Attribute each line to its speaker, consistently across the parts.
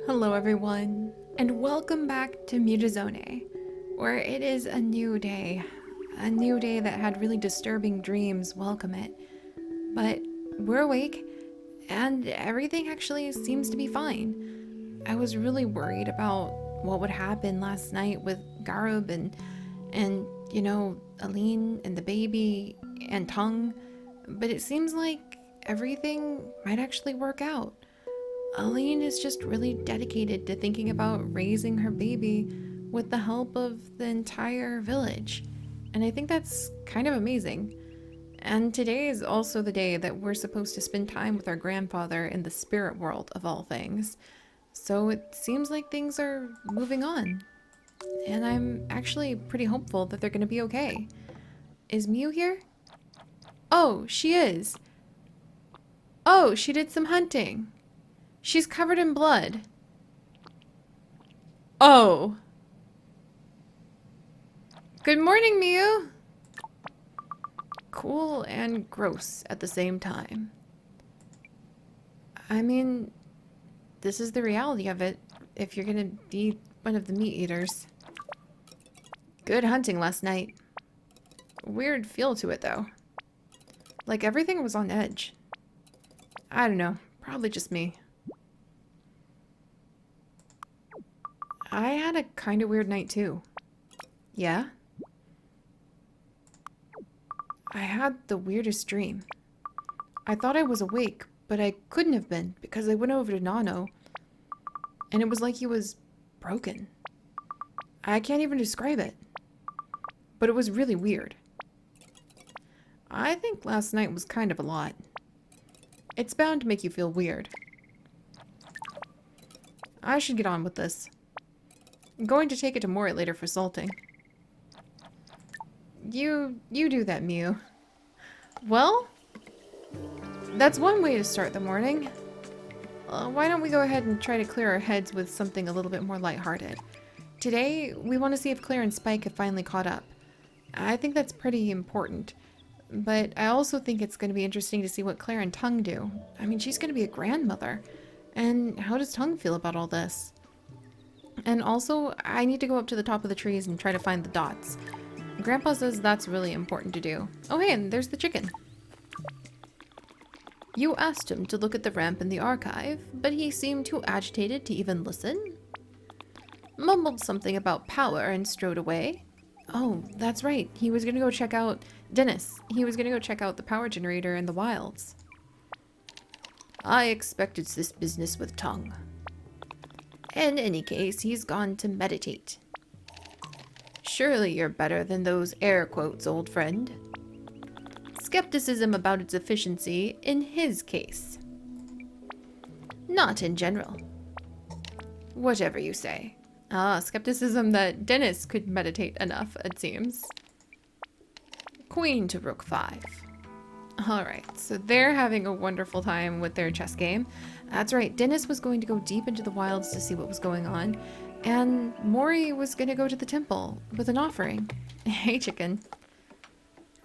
Speaker 1: Hello everyone, and welcome back to Mutazione, where it is a new day that had really disturbing dreams welcome it. But we're awake, and everything actually seems to be fine. I was really worried about what would happen last night with Garub and Aline and the baby and Tung, but it seems like everything might actually work out. Aline is just really dedicated to thinking about raising her baby with the help of the entire village. And I think that's kind of amazing. And today is also the day that we're supposed to spend time with our grandfather in the spirit world of all things. So it seems like things are moving on. And I'm actually pretty hopeful that they're going to be okay. Is Mew here? Oh, she is. Oh, she did some hunting. She's covered in blood. Oh. Good morning, Mew. Cool and gross at the same time. I mean, this is the reality of it if you're gonna be one of the meat eaters. Good hunting last night. Weird feel to it, though. Like everything was on edge. I don't know. Probably just me. I had a kind of weird night too. Yeah? I had the weirdest dream. I thought I was awake, but I couldn't have been because I went over to Nonno and it was like he was broken. I can't even describe it. But it was really weird. I think last night was kind of a lot. It's bound to make you feel weird. I should get on with this. I'm going to take it to Mori later for salting. You do that, Mew. Well, that's one way to start the morning. Why don't we go ahead and try to clear our heads with something a little bit more lighthearted. Today, we want to see if Claire and Spike have finally caught up. I think that's pretty important. But I also think it's going to be interesting to see what Claire and Tung do. I mean, she's going to be a grandmother. And how does Tung feel about all this? And also, I need to go up to the top of the trees and try to find the dots. Grandpa says that's really important to do. Oh hey, and there's the chicken. You asked him to look at the ramp in the archive, but he seemed too agitated to even listen. Mumbled something about power and strode away. Oh, that's right. He was gonna go check out Dennis. He was gonna go check out the power generator in the wilds. I expect it's this business with Tung. In any case, he's gone to meditate. Surely you're better than those air quotes, old friend. Skepticism about its efficiency in his case. Not in general. Whatever you say. Ah, skepticism that Dennis could meditate enough, it seems. Queen to rook 5. Alright, so they're having a wonderful time with their chess game. That's right, Dennis was going to go deep into the wilds to see what was going on, and Mori was going to go to the temple with an offering. Hey, chicken.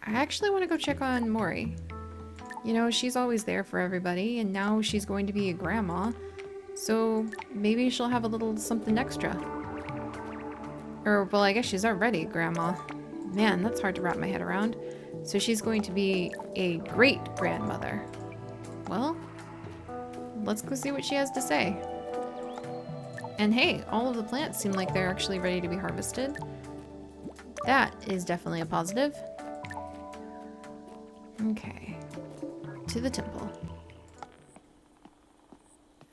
Speaker 1: I actually want to go check on Mori. You know, she's always there for everybody, and now she's going to be a grandma, so maybe she'll have a little something extra. Or, well, I guess she's already grandma. Man, that's hard to wrap my head around. So she's going to be a great-grandmother. Well, let's go see what she has to say. And hey, all of the plants seem like they're actually ready to be harvested. That is definitely a positive. Okay. To the temple.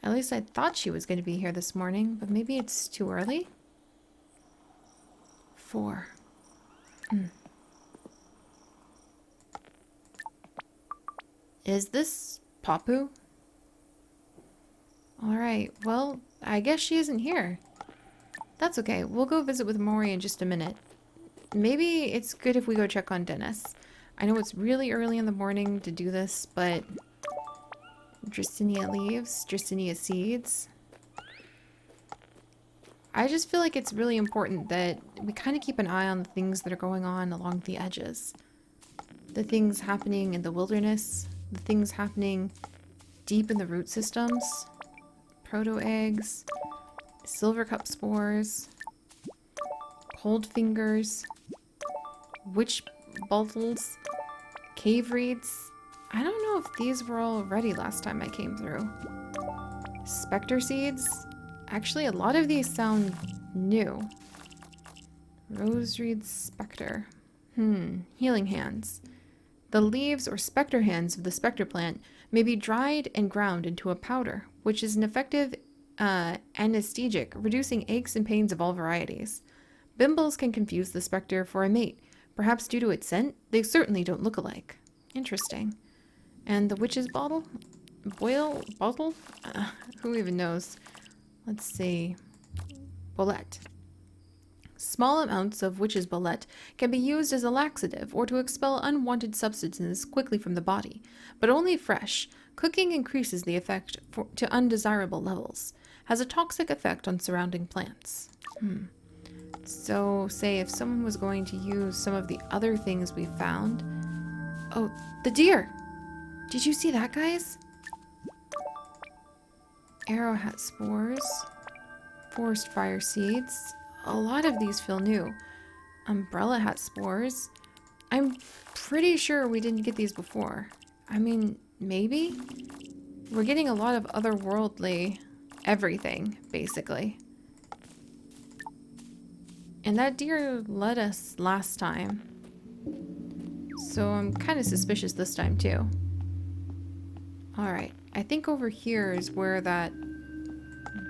Speaker 1: At least I thought she was going to be here this morning, but maybe it's too early? 4. Is this Papu? Alright, well, I guess she isn't here. That's okay, we'll go visit with Mori in just a minute. Maybe it's good if we go check on Dennis. I know it's really early in the morning to do this, but... Dracinia leaves, Dracinia seeds. I just feel like it's really important that we kind of keep an eye on the things that are going on along the edges. The things happening in the wilderness, the things happening deep in the root systems, proto-eggs, Silvercup spores. Cold fingers. Witch bottles. Cave reeds. I don't know if these were all ready last time I came through. Spectre seeds. Actually, a lot of these sound new. Rose reed spectre. Healing hands. The leaves or spectre hands of the spectre plant may be dried and ground into a powder, which is an effective anesthetic, reducing aches and pains of all varieties. Bimbles can confuse the spectre for a mate. Perhaps due to its scent, they certainly don't look alike. Interesting. And the witch's bottle? Bottle? Who even knows? Let's see. Bolette. Small amounts of witch's bolette can be used as a laxative or to expel unwanted substances quickly from the body, but only fresh. Cooking increases the effect to undesirable levels. Has a toxic effect on surrounding plants. So, say if someone was going to use some of the other things we found... Oh, the deer! Did you see that, guys? Arrowhat spores. Forest fire seeds. A lot of these feel new. Umbrella hat spores. I'm pretty sure we didn't get these before. I mean, maybe? We're getting a lot of otherworldly everything, basically. And that deer led us last time. So I'm kind of suspicious this time too. Alright, I think over here is where that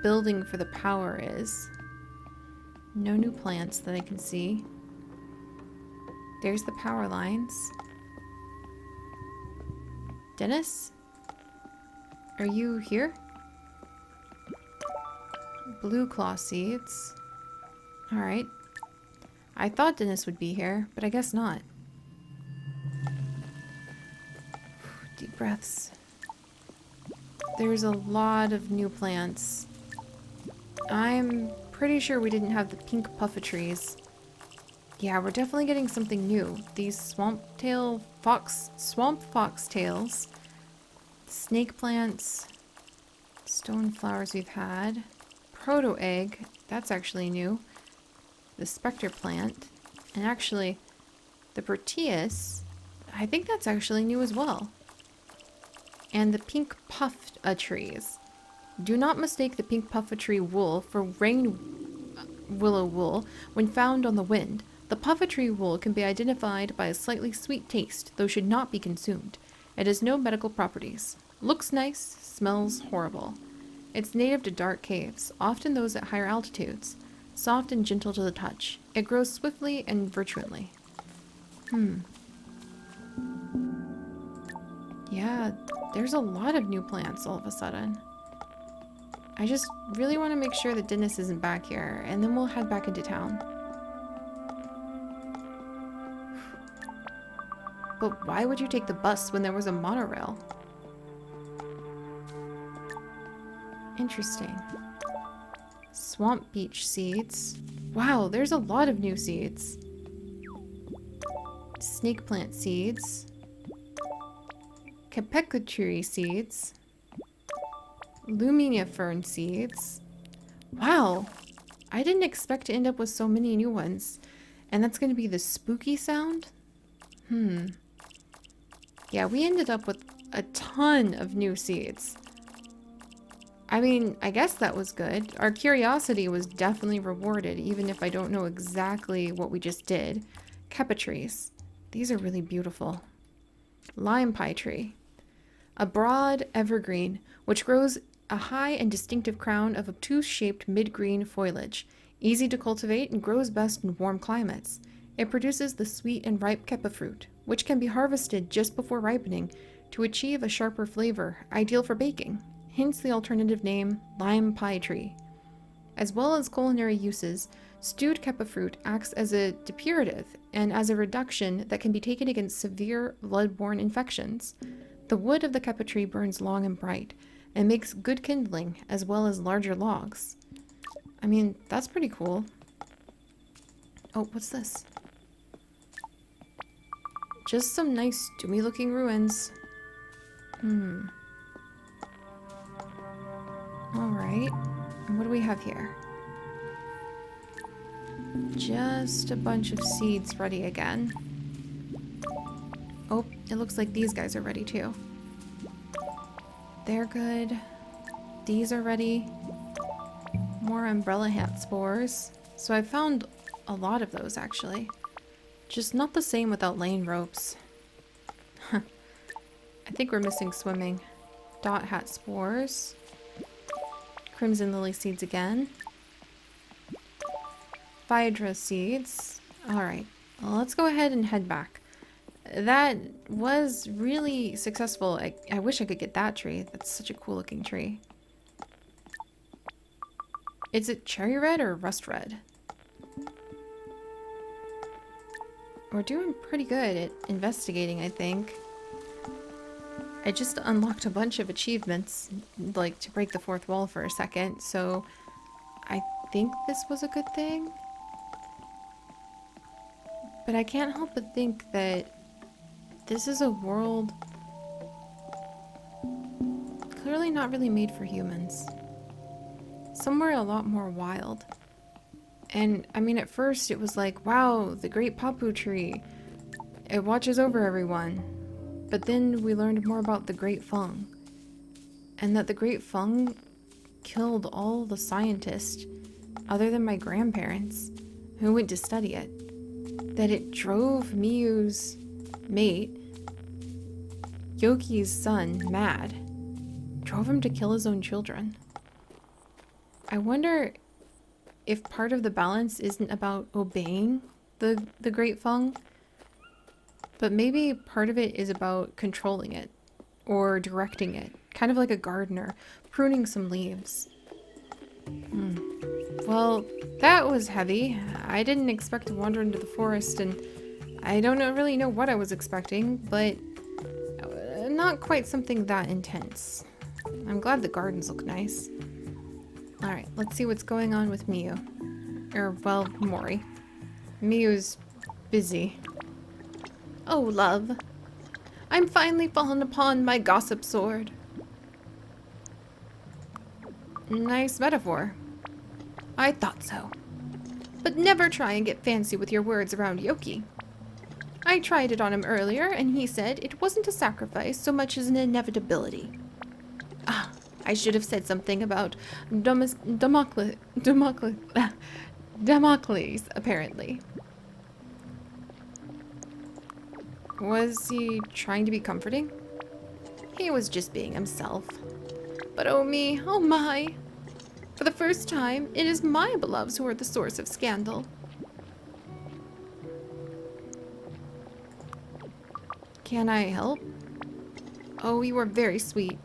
Speaker 1: building for the power is. No new plants that I can see. There's the power lines. Dennis? Are you here? Blue claw seeds. Alright. I thought Dennis would be here, but I guess not. Deep breaths. There's a lot of new plants. I'm pretty sure we didn't have the pink puffetrees. Yeah, we're definitely getting something new. These swamp foxtails, snake plants, stone flowers we've had, proto egg, that's actually new. The spectre plant, and actually the proteus, I think that's actually new as well. And the pink puff trees. Do not mistake the pink puffertree wool for rain willow wool when found on the wind. The puffertree wool can be identified by a slightly sweet taste, though should not be consumed. It has no medical properties. Looks nice, smells horrible. It's native to dark caves, often those at higher altitudes. Soft and gentle to the touch. It grows swiftly and virtually. Yeah, there's a lot of new plants all of a sudden. I just really want to make sure that Dennis isn't back here, and then we'll head back into town. But why would you take the bus when there was a monorail? Interesting. Swamp beech seeds. Wow, there's a lot of new seeds. Snake plant seeds. Capecutry seeds. Lumina fern seeds. Wow, I didn't expect to end up with so many new ones. And that's going to be the spooky sound? Yeah, we ended up with a ton of new seeds. I mean, I guess that was good. Our curiosity was definitely rewarded, even if I don't know exactly what we just did. Kepatrees. These are really beautiful. Lime pie tree. A broad evergreen, which grows a high and distinctive crown of obtuse-shaped mid-green foliage. Easy to cultivate and grows best in warm climates. It produces the sweet and ripe kepa fruit, which can be harvested just before ripening to achieve a sharper flavor, ideal for baking. Hence the alternative name, lime pie tree. As well as culinary uses, stewed kepa fruit acts as a depurative and as a reduction that can be taken against severe blood-borne infections. The wood of the kepa tree burns long and bright, and makes good kindling as well as larger logs. I mean, that's pretty cool. Oh, what's this? Just some nice doomy looking ruins. Alright. And what do we have here? just a bunch of seeds ready again. Oh, it looks like these guys are ready too. They're good. These are ready. More umbrella hat spores. So I found a lot of those actually. Just not the same without lane ropes. I think we're missing swimming. Dot hat spores. Crimson lily seeds again. Phaedra seeds. Alright, well, let's go ahead and head back. That was really successful. I wish I could get that tree. That's such a cool looking tree. Is it cherry red or rust red? We're doing pretty good at investigating, I think. I just unlocked a bunch of achievements, like to break the fourth wall for a second, so I think this was a good thing. But I can't help but think that this is a world clearly not really made for humans. Somewhere a lot more wild. And I mean, at first it was like, wow, the great papu tree. It watches over everyone. But then we learned more about the Great Fung. And that the Great Fung killed all the scientists, other than my grandparents, who went to study it. That it drove Miyu's mate, Yoki's son, mad. Drove him to kill his own children. I wonder if part of the balance isn't about obeying the Great Fung, but maybe part of it is about controlling it or directing it, kind of like a gardener pruning some leaves. Well, that was heavy. I didn't expect to wander into the forest, and I don't really know what I was expecting, but not quite something that intense. I'm glad the gardens look nice. Alright, let's see what's going on with Miyu. Well, Mori. Miyu's busy. Oh, love. I'm finally fallen upon my gossip sword. Nice metaphor. I thought so. But never try and get fancy with your words around Yoki. I tried it on him earlier, and he said it wasn't a sacrifice so much as an inevitability. Ah, I should have said something about Damocles, apparently. Was he trying to be comforting? He was just being himself. But oh me, oh my. For the first time, it is my beloveds who are the source of scandal. Can I help? Oh, you are very sweet.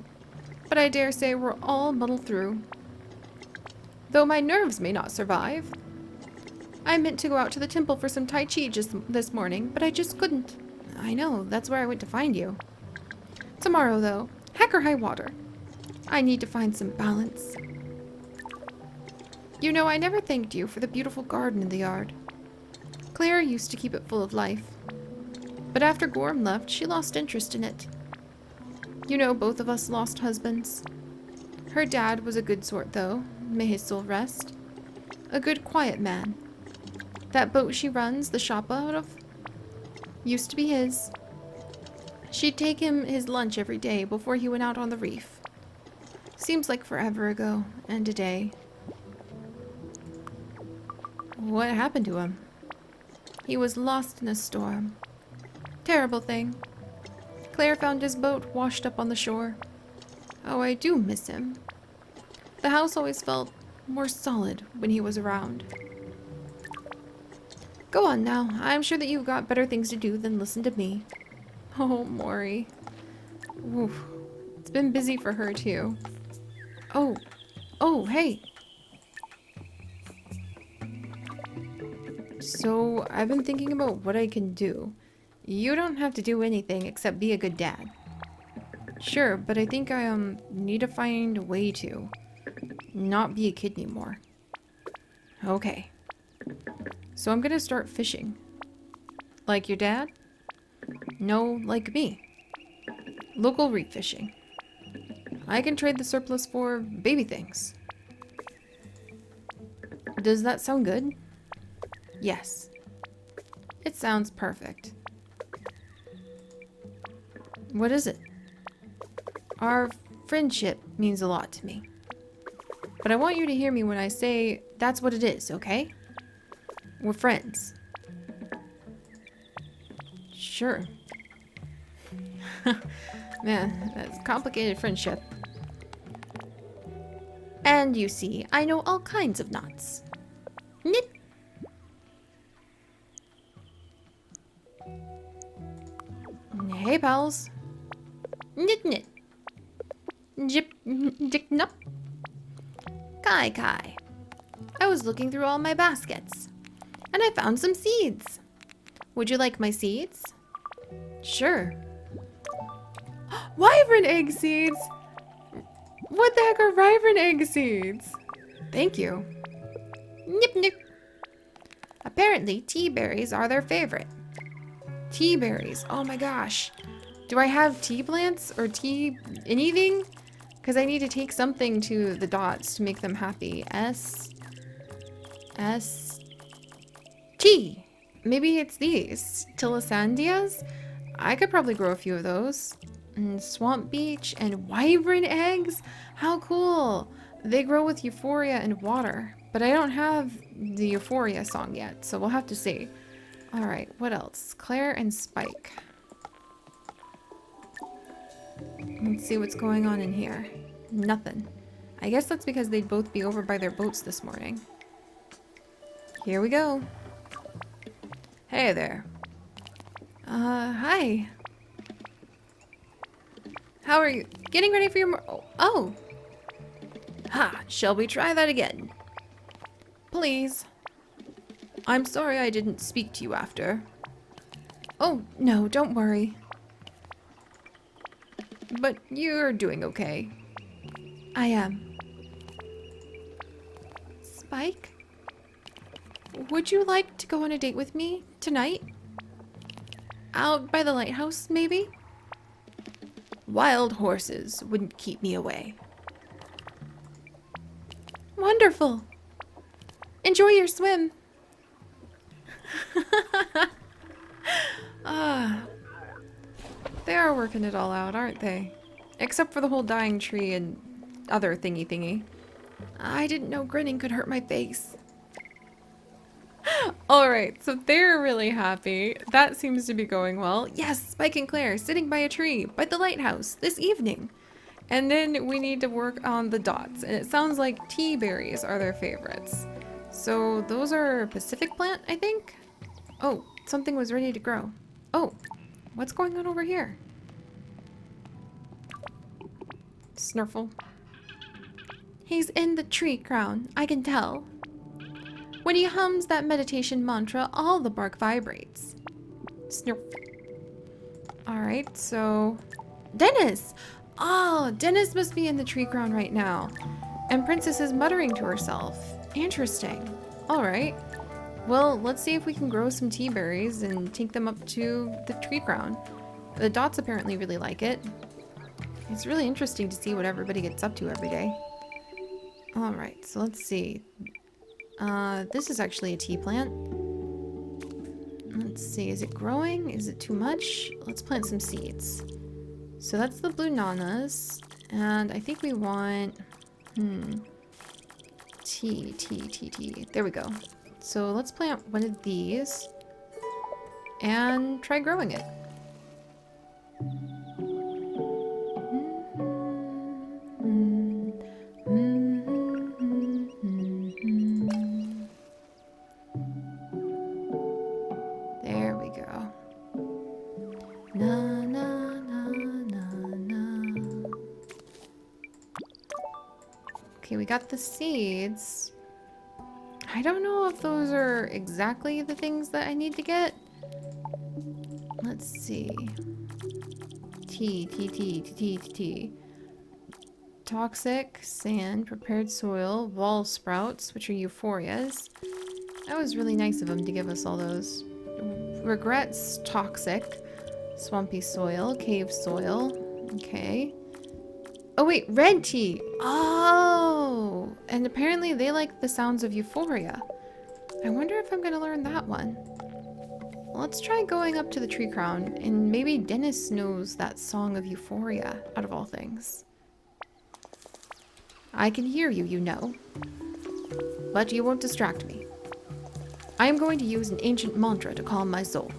Speaker 1: But I dare say we're all muddled through. Though my nerves may not survive. I meant to go out to the temple for some Tai Chi just this morning, but I just couldn't. I know, that's where I went to find you. Tomorrow, though, heck or high water. I need to find some balance. You know, I never thanked you for the beautiful garden in the yard. Claire used to keep it full of life. But after Gorm left, she lost interest in it. You know, both of us lost husbands. Her dad was a good sort, though. May his soul rest. A good, quiet man. That boat she runs the shop out of used to be his. She'd take him his lunch every day before he went out on the reef. Seems like forever ago, and a day. What happened to him? He was lost in a storm. Terrible thing. Claire found his boat washed up on the shore. Oh, I do miss him. The house always felt more solid when he was around. Go on now. I'm sure that you've got better things to do than listen to me. Oh, Mori. Oof. It's been busy for her, too. Oh, hey. So, I've been thinking about what I can do. You don't have to do anything except be a good dad. Sure, but I think I need to find a way to not be a kid anymore. Okay. So I'm gonna start fishing. Like your dad? No, like me. Local reef fishing. I can trade the surplus for baby things. Does that sound good? Yes. It sounds perfect. What is it? Our friendship means a lot to me. But I want you to hear me when I say that's what it is, okay? We're friends. Sure. Man, that's complicated friendship. And you see, I know all kinds of knots. Nip. Hey, pals. Nit nit. Jip dick nup. Kai kai. I was looking through all my baskets, and I found some seeds. Would you like my seeds? Sure. Wyvern egg seeds! What the heck are wyvern egg seeds? Thank you. Nip nip. Apparently, tea berries are their favorite. Tea berries. Oh my gosh. Do I have tea plants or tea anything? Because I need to take something to the dots to make them happy. T. Maybe it's these. Tilisandias? I could probably grow a few of those. And swamp beach and wyvern eggs? How cool. They grow with euphoria and water. But I don't have the euphoria song yet, so we'll have to see. Alright, what else? Claire and Spike. Let's see what's going on in here. Nothing. I guess that's because they'd both be over by their boats this morning. Here we go. Hey there. Hi. How are you? Getting ready for your oh. Ha, shall we try that again? Please. I'm sorry I didn't speak to you after. Oh, no, don't worry. But you're doing okay. I am. Spike? Would you like to go on a date with me tonight? Out by the lighthouse, maybe? Wild horses wouldn't keep me away. Wonderful. Enjoy your swim. They are working it all out, aren't they? Except for the whole dying tree and other thingy. I didn't know grinning could hurt my face. Alright, so they're really happy. That seems to be going well. Yes, Spike and Claire sitting by a tree by the lighthouse this evening. And then we need to work on the dots. And it sounds like tea berries are their favorites. So those are a Pacific plant, I think? Oh, something was ready to grow. Oh, what's going on over here? Snurfle. He's in the tree crown, I can tell. When he hums that meditation mantra, all the bark vibrates. Snurf. Alright, so... Dennis! Oh, Dennis must be in the tree crown right now. And Princess is muttering to herself. Interesting. Alright. Well, let's see if we can grow some tea berries and take them up to the tree crown. The dots apparently really like it. It's really interesting to see what everybody gets up to every day. Alright, so let's see. This is actually a tea plant. Let's see, is it growing? Is it too much? Let's plant some seeds. So that's the blue nanas. And I think we want... Tea. There we go. So let's plant one of these and try growing it. There we go. Na na na na na. Okay, we got the seeds. I don't know if those are exactly the things that I need to get. Let's see. Tea. Toxic, sand, prepared soil, wall sprouts, which are euphorias. That was really nice of them to give us all those. Regrets, toxic, swampy soil, cave soil. Okay. Oh wait, red tea. Oh, and apparently they like the sounds of euphoria. I wonder if I'm gonna learn that one. Let's try going up to the tree crown, and maybe Dennis knows that song of euphoria, out of all things. I can hear you, you know. But you won't distract me. I am going to use an ancient mantra to calm my soul.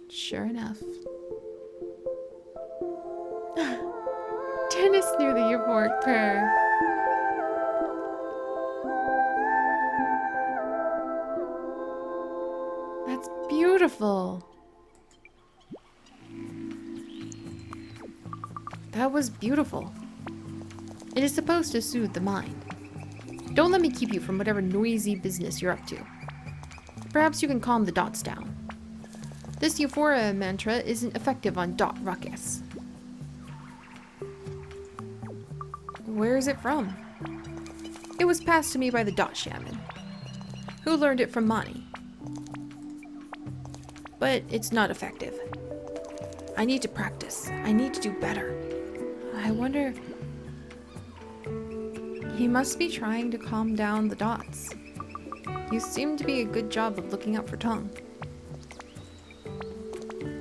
Speaker 1: Sure enough. Dennis knew the euphoric prayer. That's beautiful. That was beautiful. It is supposed to soothe the mind. Don't let me keep you from whatever noisy business you're up to. Perhaps you can calm the dots down. This euphoria mantra isn't effective on dot ruckus. Where is it from? It was passed to me by the dot shaman, who learned it from Mani. But it's not effective. I need to practice. I need to do better. I wonder... He must be trying to calm down the dots. You seem to be a good job of looking out for tongue.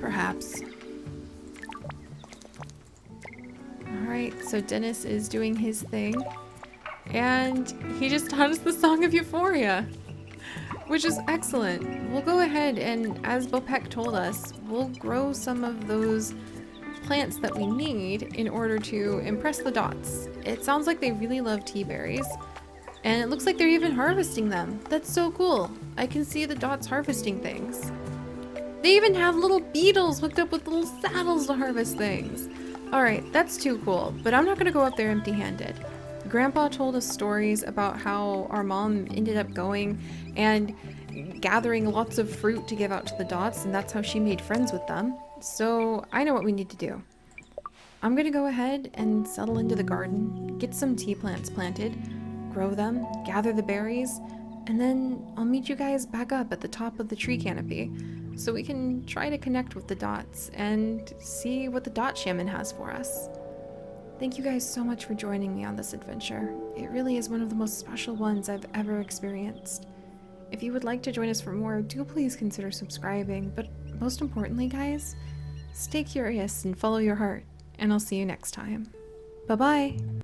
Speaker 1: Perhaps. Alright, so Dennis is doing his thing. And he just taught us the Song of Euphoria, which is excellent. We'll go ahead and, as Bopek told us, we'll grow some of those plants that we need in order to impress the dots. It sounds like they really love tea berries, and it looks like they're even harvesting them. That's so cool. I can see the dots harvesting things. They even have little beetles hooked up with little saddles to harvest things. Alright, that's too cool, but I'm not gonna go up there empty-handed. Grandpa told us stories about how our mom ended up going and gathering lots of fruit to give out to the dots, and that's how she made friends with them. So I know what we need to do. I'm gonna go ahead and settle into the garden, get some tea plants planted, grow them, gather the berries, and then I'll meet you guys back up at the top of the tree canopy so we can try to connect with the dots and see what the dot shaman has for us. Thank you guys so much for joining me on this adventure. It really is one of the most special ones I've ever experienced. If you would like to join us for more, do please consider subscribing, but most importantly, guys, stay curious and follow your heart, and I'll see you next time. Bye-bye!